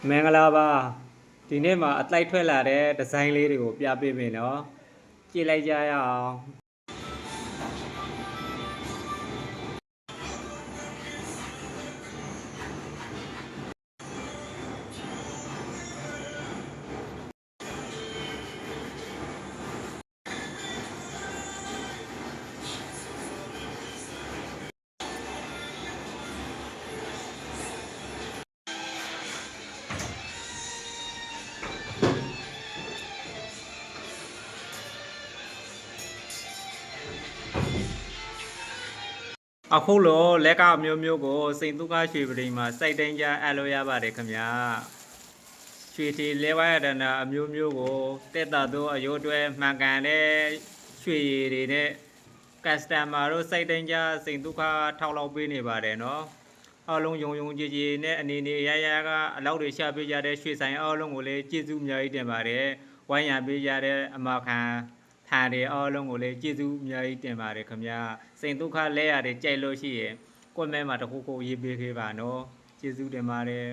မင်္ဂလာပါဒီနေ့မှာအတိုက်ထွက်လာတဲ့ဒီဇိုင်းလေးတွေကိုပြပေးမယ်နော်ကြည့်လိုက်ကြရအောင်အခုလိုလက်ကအမျိုးမျိုးကိုစိန်တုကရွှေပရိမှာစိုက်တိုင်းကြအပ်လို့ရပါတယ်ခင်ဗျာရွှေတီလဲဝါရတနာအမျိုးမျိုးကိုတက်တာတို့အယိုးတွဲမှန်ကန်တဲ့ရွှေရည်တွေနဲ့ customer တို့စိုက်တိုင်းကြစိန်တုကထောက်လောက်ပေးနေပါတယ်နော်အားလုံးယုံကြည်ကြည်နဲ့အနေနဲ့ရရကအလောက်တွေချပေးကြတဲ့ရွှေဆိုင်အားလုံးကိုလည်းကျေးဇူးအများကြီးတင်ပါတယ်ဝိုင်းရံပေးကြတဲ့အမခံထာတွေအားလုံးကိုလည်းကျေးဇူးအများကြီးတင်ပါတယ်ခင်ဗျာစိန်ဒုက္ခလဲရတယ်ကြိုက်လို့ရှိရင်ကွန်မန့်မှာတခုခုရေးပေးခဲ့ပါနော်ကျေးဇူးတင်ပါတယ်